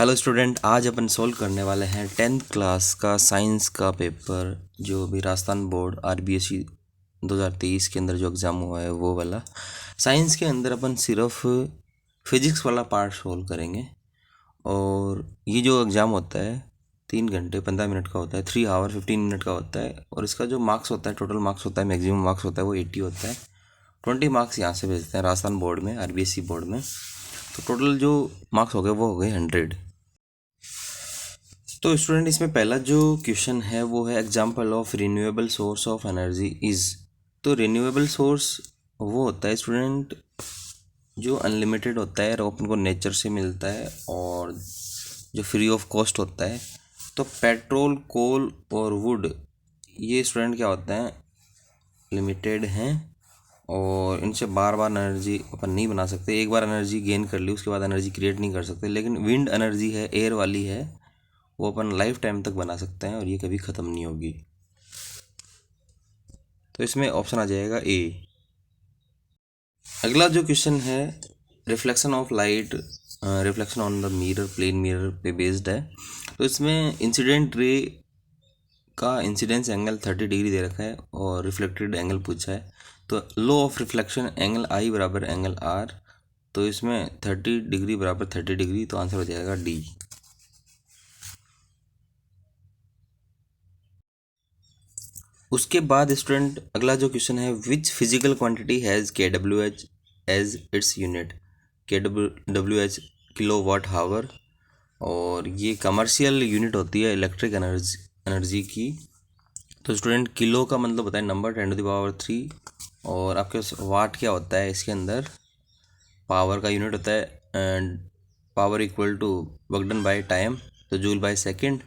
Hello student, आज अपन solve करने वाले हैं 10th क्लास का साइंस का पेपर जो भी राजस्थान बोर्ड आरबीएसई 2023 के अंदर जो एग्ज़ाम हुआ है वो वाला। साइंस के अंदर अपन सिर्फ फिजिक्स वाला पार्ट सोल्व करेंगे और ये जो एग्ज़ाम होता है 3 घंटे 15 मिनट का होता है, 3 आवर 15 मिनट का होता है और इसका जो मार्क्स होता है, टोटल मार्क्स होता है, मैक्सिमम मार्क्स होता है वो 80 होता है। 20 मार्क्स यहाँ से भेजते हैं राजस्थान बोर्ड में, आरबीएसई बोर्ड में। तो टोटल जो मार्क्स हो गए वो हो गए 100। तो स्टूडेंट इसमें पहला जो क्वेश्चन है वो है example of renewable source of energy is. तो रिन्यूएबल सोर्स वो होता है स्टूडेंट जो अनलिमिटेड होता है और अपन को नेचर से मिलता है और जो फ्री ऑफ कॉस्ट होता है। तो पेट्रोल, कोल और वुड ये स्टूडेंट क्या होते हैं, लिमिटेड हैं और इनसे बार बार एनर्जी अपन नहीं बना सकते। एक बार एनर्जी गेन कर ली उसके बाद एनर्जी क्रिएट नहीं कर सकते। लेकिन विंड एनर्जी है, एयर वाली है, वो अपन लाइफ टाइम तक बना सकते हैं और ये कभी ख़त्म नहीं होगी। तो इसमें ऑप्शन आ जाएगा ए। अगला जो क्वेश्चन है reflection of light, reflection on the mirror, plane mirror पे बेस्ड है। तो इसमें इंसिडेंट रे का इंसिडेंस एंगल 30 डिग्री दे रखा है और रिफ्लेक्टेड एंगल पूछा है। तो लॉ ऑफ रिफ्लेक्शन एंगल आई बराबर एंगल आर। तो इसमें 30 डिग्री बराबर 30 डिग्री, तो आंसर हो जाएगा डी। उसके बाद स्टूडेंट अगला जो क्वेश्चन है, which physical quantity has K W H as its unit. K W H kilo watt hour और ये कमर्शियल यूनिट होती है इलेक्ट्रिक एनर्जी की। तो स्टूडेंट किलो का मतलब होता है नंबर 10⁻³ और आपके वाट क्या होता है इसके अंदर, पावर का यूनिट होता है and power equal to work done by time, तो जूल बाय सेकंड।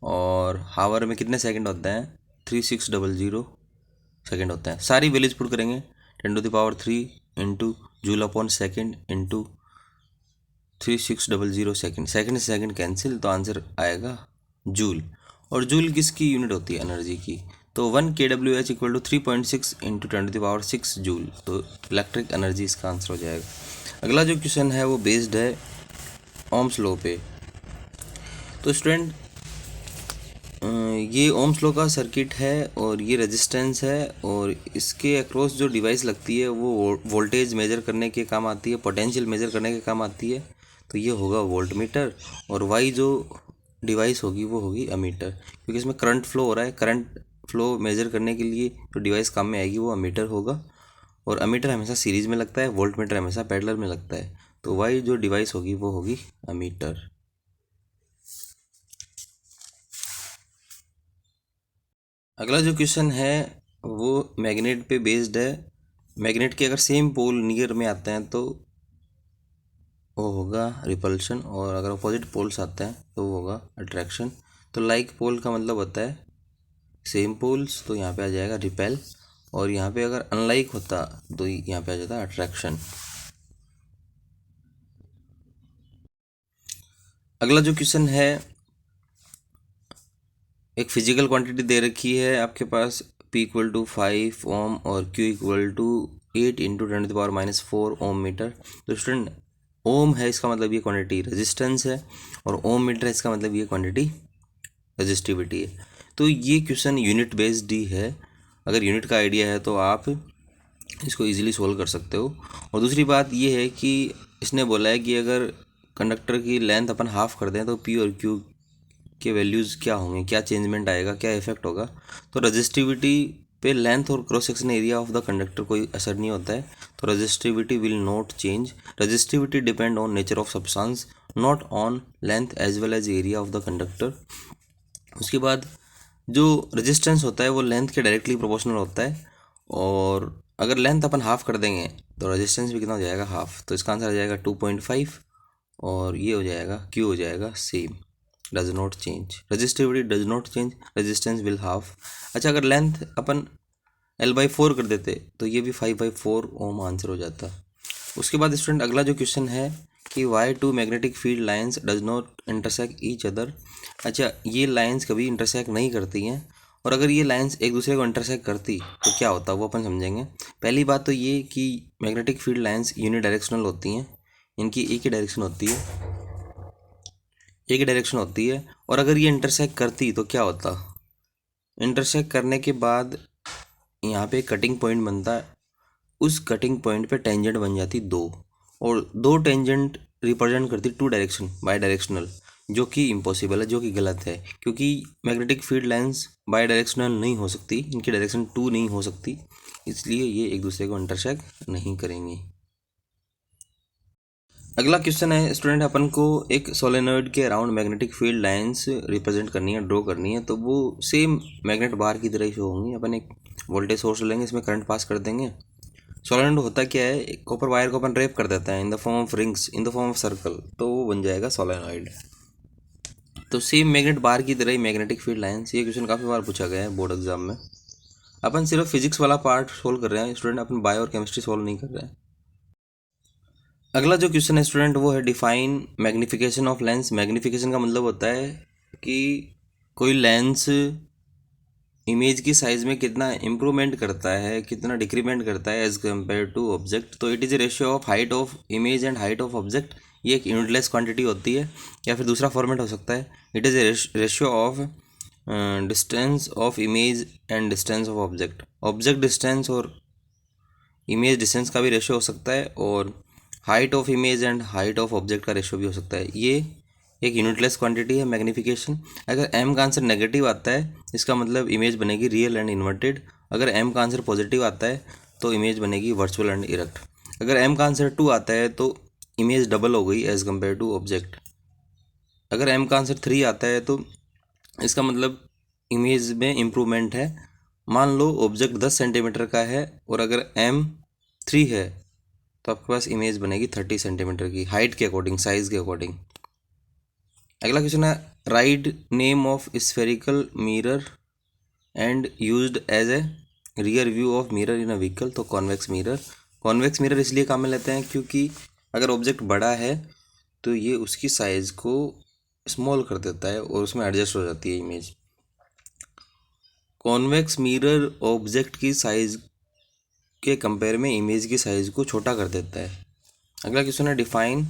और हावर में कितने सेकंड होते हैं, 3600 सेकंड होता है। सारी वैल्यूज पुट करेंगे 10⁻³ into joule upon second into 3600 second, second से सेकंड कैंसिल, तो आंसर आएगा जूल। और जूल किसकी यूनिट होती है, एनर्जी की। तो 1 kWh equal to 3.6 into 10⁻6 joule, तो इलेक्ट्रिक एनर्जी इसका आंसर हो जाएगा। अगला जो क्वेश्चन है वो बेस्ड है ओम्स लॉ पे। तो स्टूडेंट ये ओम्स लॉ का सर्किट है और ये रेजिस्टेंस है और इसके अक्रॉस जो डिवाइस लगती है वो वोल्टेज मेजर करने के काम आती है, पोटेंशियल मेजर करने के काम आती है। तो ये होगा वोल्ट मीटर और वाई जो डिवाइस होगी वो होगी अमीटर, क्योंकि इसमें करंट फ्लो हो रहा है। करंट फ्लो मेजर करने के लिए जो डिवाइस काम में आएगी वो अमीटर होगा और अमीटर हमेशा सीरीज में लगता है, वोल्ट मीटर हमेशा पैरेलल में लगता है। तो वाई जो डिवाइस होगी वो होगी अमीटर। अगला जो क्वेश्चन है वो मैग्नेट पे बेस्ड है। मैग्नेट के अगर सेम पोल नियर में आते हैं तो वो होगा रिपल्शन और अगर अपोजिट पोल्स आते हैं तो वो होगा अट्रैक्शन। तो लाइक पोल का मतलब होता है सेम पोल्स, तो यहाँ पे आ जाएगा रिपेल और यहाँ पे अगर अनलाइक होता तो यहाँ पे आ जाता अट्रैक्शन। अगला जो क्वेश्चन है, एक फिजिकल क्वांटिटी दे रखी है आपके पास, P इक्वल टू 5 ओम और Q equal to 8 into 10⁻⁻4 ohm metre. तो स्टूडेंट ओम है इसका मतलब ये क्वांटिटी रेजिस्टेंस है और ओम मीटर है इसका मतलब ये क्वांटिटी रेजिस्टिविटी है। तो ये क्वेश्चन यूनिट बेस्ड ही है। अगर यूनिट का आइडिया है तो आप इसको इजीली सोल्व कर सकते हो। और दूसरी बात ये है कि इसने बोला है कि अगर कंडक्टर की लेंथ अपन हाफ कर दें तो P और Q के वैल्यूज़ क्या होंगे, क्या चेंजमेंट आएगा, क्या इफेक्ट होगा। तो रजिस्टिविटी पे लेंथ और cross section area of the conductor कोई असर नहीं होता है। तो resistivity will not change. Resistivity depend on nature of substance, not on length as well as area of the conductor. उसके बाद जो रेजिस्टेंस होता है वो लेंथ के डायरेक्टली प्रोपोर्शनल होता है और अगर लेंथ अपन हाफ कर देंगे तो रेजिस्टेंस भी कितना हो जाएगा, हाफ। तो इसका आंसर आ जाएगा 2.5 और ये हो जाएगा Q हो जाएगा same, does not change. Resistivity does not change, resistance will half. अच्छा, अगर लेंथ अपन L/4 कर देते तो ये भी 5/4 ओम आंसर हो जाता। उसके बाद स्टूडेंट अगला जो क्वेश्चन है कि why two magnetic field lines does not intersect each other. अच्छा, ये लाइंस कभी इंटरसेक्ट नहीं करती हैं और अगर ये लाइंस एक दूसरे को इंटरसेक्ट करती तो क्या होता वो अपन समझेंगे। पहली बात तो ये कि मैग्नेटिक फील्ड लाइंस यूनिडायरेक्शनल होती हैं, इनकी एक ही डायरेक्शन होती है। एक ही डायरेक्शन होती है, और अगर ये इंटरसेक्ट करती तो क्या होता, इंटरसेक्ट करने के बाद यहाँ पे कटिंग पॉइंट बनता है, उस कटिंग पॉइंट पे टेंजेंट बन जाती दो, और दो टेंजेंट रिप्रेजेंट करती टू डायरेक्शन बाई डायरेक्शनल, जो कि इम्पॉसिबल है, जो कि गलत है, क्योंकि magnetic field lines by directional नहीं हो सकती, इनकी डायरेक्शन टू नहीं हो सकती, इसलिए ये एक दूसरे को इंटरसेक्ट नहीं करेंगी। अगला क्वेश्चन है स्टूडेंट, अपन को एक सोलेनॉइड के around magnetic field lines represent करनी है, ड्रॉ करनी है, तो वो सेम मैग्नेट बार की तरह ही शो होंगी। अपन एक वोल्टेज सोर्स लेंगे, इसमें करंट पास कर देंगे। सोलेनॉइड होता क्या है, एक कॉपर वायर को अपन रैप कर देते हैं in the form of rings, in the form of circle, तो वो बन जाएगा सोलेनॉइड। तो सेम मैग्नेट बार की तरह ही मैग्नेटिक फील्ड लाइंस, ये क्वेश्चन काफ़ी बार पूछा गया है बोर्ड एग्जाम में। अपन सिर्फ फिजिक्स वाला पार्ट सोल्व कर रहे हैं स्टूडेंट, अपन बायो और केमिस्ट्री सोल्व नहीं कर रहे हैं। अगला जो क्वेश्चन है स्टूडेंट वो है define magnification of lens. Magnification का मतलब होता है कि कोई लेंस इमेज की साइज में कितना इंप्रूवमेंट करता है, कितना डिक्रीमेंट करता है एज कम्पेयर टू ऑब्जेक्ट। तो it is a ratio of height of image and height of object. ये एक यूनिटलेस क्वांटिटी होती है, या फिर दूसरा फॉर्मेट हो सकता है, it is a ratio of distance of image and distance of object. Object distance और इमेज डिस्टेंस का भी रेशियो हो सकता है, और height of image and height of object का रेशियो भी हो सकता है। ये एक यूनिटलेस क्वांटिटी है मैग्नीफिकेशन। अगर m का आंसर नेगेटिव आता है, इसका मतलब इमेज बनेगी रियल एंड इन्वर्टेड। अगर m का आंसर पॉजिटिव आता है तो इमेज बनेगी वर्चुअल एंड इरेक्ट। अगर m का आंसर 2 आता है तो इमेज डबल हो गई एज कम्पेयर टू ऑब्जेक्ट। अगर m का आंसर 3 आता है तो इसका मतलब इमेज में इम्प्रूवमेंट है। मान लो ऑब्जेक्ट 10 सेंटीमीटर का है, और अगर m 3 है तो आपके पास इमेज बनेगी 30 सेंटीमीटर की, हाइट के अकॉर्डिंग, साइज के अकॉर्डिंग। अगला क्वेश्चन है write name of spherical mirror and used as a rear view of mirror in a vehicle. तो कॉन्वेक्स मिरर। कॉन्वेक्स मिरर इसलिए काम में लेते हैं क्योंकि अगर ऑब्जेक्ट बड़ा है तो ये उसकी साइज को स्मॉल कर देता है और उसमें एडजस्ट हो जाती है इमेज। कॉन्वेक्स मिरर ऑब्जेक्ट की साइज के कंपेयर में इमेज की साइज को छोटा कर देता है। अगला क्वेश्चन है डिफाइन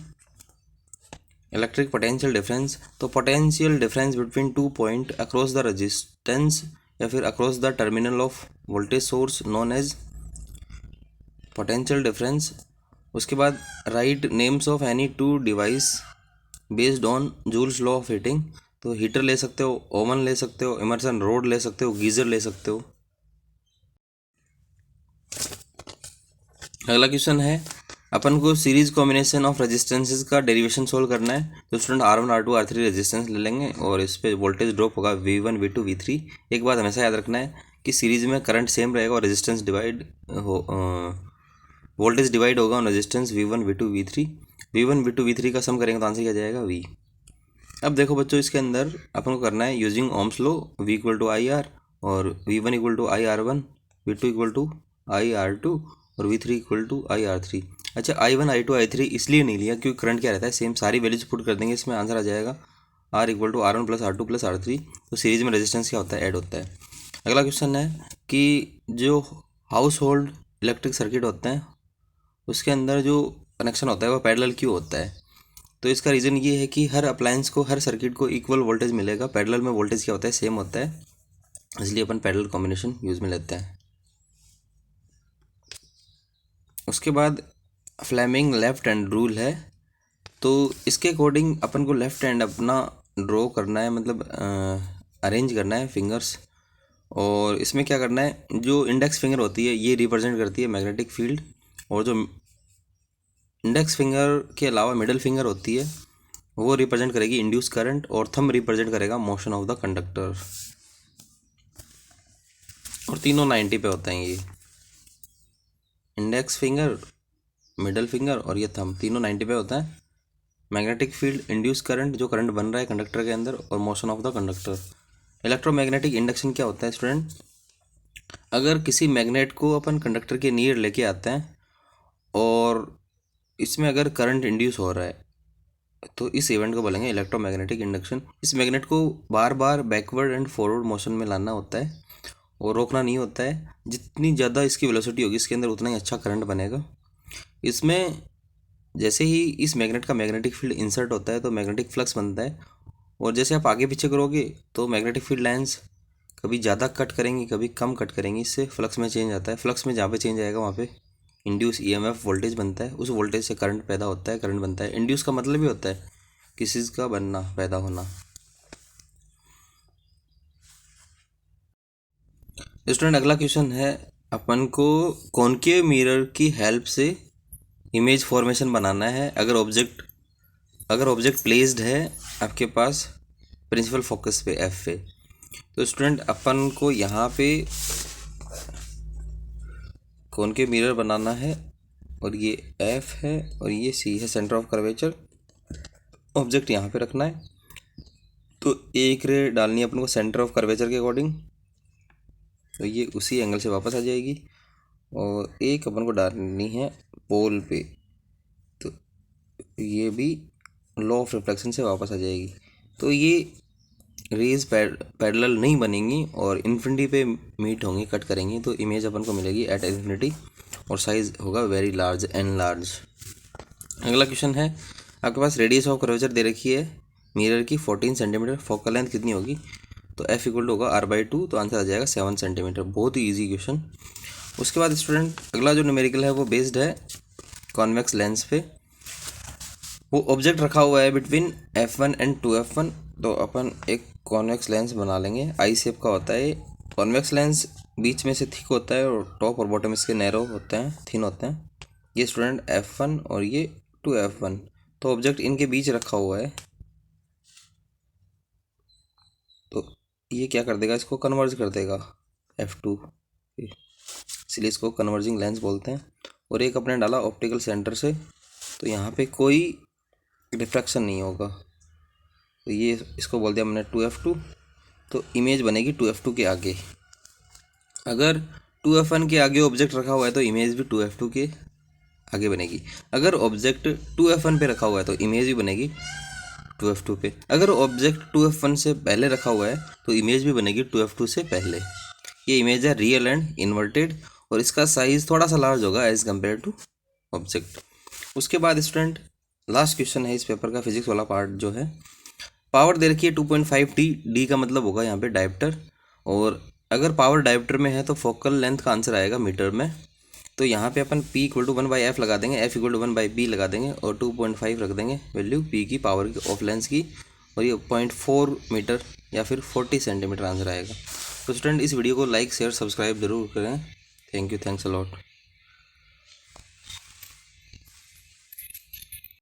इलेक्ट्रिक पोटेंशियल डिफरेंस। तो potential difference between two point across the resistance या फिर across the terminal of voltage source known as potential difference. उसके बाद write names of any two device based on Joule's law of heating. तो heater ले सकते हो, oven ले सकते हो, इमर्सन रोड ले सकते हो, गीजर ले सकते हो। अगला क्वेश्चन है अपन को सीरीज कॉम्बिनेशन ऑफ रेजिस्टेंसेस का डेरिवेशन सोल्व करना है। तो student R1 R2 R3 resistance ले लेंगे, और इस पे वोल्टेज ड्रॉप होगा V1 V2 V3। एक बात हमेशा याद रखना है कि सीरीज में करंट सेम रहेगा और रेजिस्टेंस डिवाइड हो, वोल्टेज डिवाइड होगा on resistance V1 V2 V3। V1 V2 V3 का सम करेंगे तो आंसर क्या जाएगा V। अब देखो बच्चों, इसके अंदर अपन को करना है using Ohm's law, V equal to I R, और V1 equal to I R one, V2 equal to I R two, और V3 equal to I R three. अच्छा, I1 I2 I3 इसलिए नहीं लिया क्योंकि करंट क्या रहता है सेम, सारी वैल्यूज पुट कर देंगे इसमें, आंसर आ जाएगा R equal to R1 plus R2 plus R3। तो सीरीज में रेजिस्टेंस क्या होता है, ऐड होता है। अगला क्वेश्चन है कि जो हाउस होल्ड इलेक्ट्रिक सर्किट होते हैं उसके अंदर जो कनेक्शन होता है वो पैरेलल क्यों होता है। तो इसका रीज़न ये है कि हर अप्लायंस को, हर सर्किट को इक्वल वोल्टेज मिलेगा। पैरेलल में वोल्टेज क्या होता है, सेम होता है, इसलिए अपन पैरेलल कॉम्बिनेशन यूज़ में लेते हैं। उसके बाद फ्लेमिंग लेफ्ट हैंड रूल है। तो इसके अकॉर्डिंग अपन को लेफ्ट हैंड अपना ड्रॉ करना है, मतलब अरेंज करना है फिंगर्स। और इसमें क्या करना है, जो इंडेक्स फिंगर होती है ये रिप्रेजेंट करती है मैग्नेटिक फील्ड, और जो इंडेक्स फिंगर के अलावा मिडिल फिंगर होती है वो रिप्रेजेंट करेगी इंड्यूस करंट, और थंब रिप्रेजेंट करेगा मोशन ऑफ द कंडक्टर। और तीनों 90 पे होते हैं ये, इंडेक्स फिंगर, मिडल फिंगर और ये थंब, तीनों 90 पे होता है। मैग्नेटिक फील्ड, इंड्यूस करंट, जो करंट बन रहा है कंडक्टर के अंदर, और motion of the conductor. Electromagnetic induction क्या होता है स्टूडेंट, अगर किसी मैग्नेट को अपन कंडक्टर के नियर लेके आते हैं और इसमें अगर करंट इंड्यूस हो रहा है तो इस इवेंट को बोलेंगे इलेक्ट्रोमैग्नेटिक इंडक्शन। इस मैग्नेट को बार बार बैकवर्ड एंड फॉरवर्ड मोशन में लाना होता है और रोकना नहीं होता है। जितनी ज़्यादा इसकी वेलोसिटी होगी इसके अंदर उतना ही अच्छा करंट बनेगा। इसमें जैसे ही इस मैग्नेट का मैग्नेटिक फील्ड इंसर्ट होता है तो मैग्नेटिक फ्लक्स बनता है, और जैसे आप आगे पीछे करोगे तो मैग्नेटिक फील्ड लाइंस कभी ज़्यादा कट करेंगी कभी कम कट करेंगी, इससे फ्लक्स में चेंज आता है। फ्लक्स में जहाँ पे चेंज आएगा वहाँ पे इंड्यूस ईएमएफ वोल्टेज बनता है, उस वोल्टेज से करंट पैदा होता है, करंट बनता है। इंड्यूस का मतलब ही होता है किसी चीज़ का बनना, पैदा होना। स्टूडेंट अगला क्वेश्चन है, अपन को कॉनकेव मिरर की हेल्प से इमेज फॉर्मेशन बनाना है। अगर ऑब्जेक्ट प्लेस्ड है आपके पास प्रिंसिपल फोकस पे एफ पे, तो स्टूडेंट अपन को यहाँ पे कॉनकेव मिरर बनाना है और ये एफ है और ये सी है, सेंटर ऑफ कर्वेचर। ऑब्जेक्ट यहाँ पे रखना है, तो एक रे डालनी है अपन को सेंटर ऑफ कर्वेचर के अकॉर्डिंग, तो ये उसी एंगल से वापस आ जाएगी। और एक अपन को डालनी है पोल पे, तो ये भी लॉ ऑफ रिफ्लेक्शन से वापस आ जाएगी। तो ये रेज पैरेलल नहीं बनेंगी और इन्फिनिटी पे मीट होंगी, कट करेंगी, तो इमेज अपन को मिलेगी एट इन्फिनिटी और साइज होगा वेरी लार्ज, एन लार्ज। अगला क्वेश्चन है, आपके पास रेडियस ऑफ कर्वेचर दे रखी है मिरर की 14 सेंटीमीटर, फोकल लेंथ कितनी होगी, तो एफ इक्वल टू होगा r/2, तो आंसर आ जाएगा 7 सेंटीमीटर। बहुत ही ईजी क्वेश्चन। उसके बाद स्टूडेंट अगला जो न्यूमेरिकल है वो बेस्ड है कॉन्वेक्स लेंस पे। वो ऑब्जेक्ट रखा हुआ है बिटवीन f1 एंड 2f1, तो अपन एक कॉन्वेक्स लेंस बना लेंगे, आई शेप का होता है। कॉन्वेक्स लेंस बीच में से थिक होता है और टॉप और बॉटम इसके नैरो होते हैं, थिन होते हैं। ये स्टूडेंट f1 और ये 2f1, तो ऑब्जेक्ट इनके बीच रखा हुआ है, तो ये क्या कर देगा, इसको कन्वर्ज कर देगा f2, इसलिए इसको कन्वर्जिंग लेंस बोलते हैं। और एक अपने डाला ऑप्टिकल सेंटर से, तो यहाँ पे कोई रिफ्रैक्शन नहीं होगा, तो ये इसको बोल दिया हमने 2f2, तो इमेज बनेगी 2f2 के आगे। अगर 2f1 के आगे ऑब्जेक्ट रखा हुआ है तो इमेज भी 2f2 के आगे बनेगी। अगर ऑब्जेक्ट 2f1 पे रखा हुआ है तो इमेज भी बनेगी 2f2 पे। अगर ऑब्जेक्ट 2f1 से पहले रखा हुआ है तो इमेज भी बनेगी 2f2 से पहले। ये इमेज है रियल एंड इन्वर्टेड और इसका साइज थोड़ा सा लार्ज होगा एज कम्पेयर टू ऑब्जेक्ट। उसके बाद स्टूडेंट लास्ट क्वेश्चन है इस पेपर का, फिजिक्स वाला पार्ट जो है। पावर दे रखी है 2.5 डी का मतलब होगा यहाँ पे डायप्टर, और अगर पावर डायप्टर में है तो फोकल लेंथ का आंसर आएगा मीटर में। तो यहाँ पे अपन P इक्वल टू 1/f लगा देंगे, F इक्वल टू 1/b लगा देंगे और 2.5 रख देंगे वैल्यू P की, पावर की, ऑफ लेंस की, और ये 0.4 मीटर या फिर 40 सेंटीमीटर आंसर आएगा। तो स्टूडेंट इस वीडियो को लाइक शेयर सब्सक्राइब जरूर करें। Thank you, thanks a lot.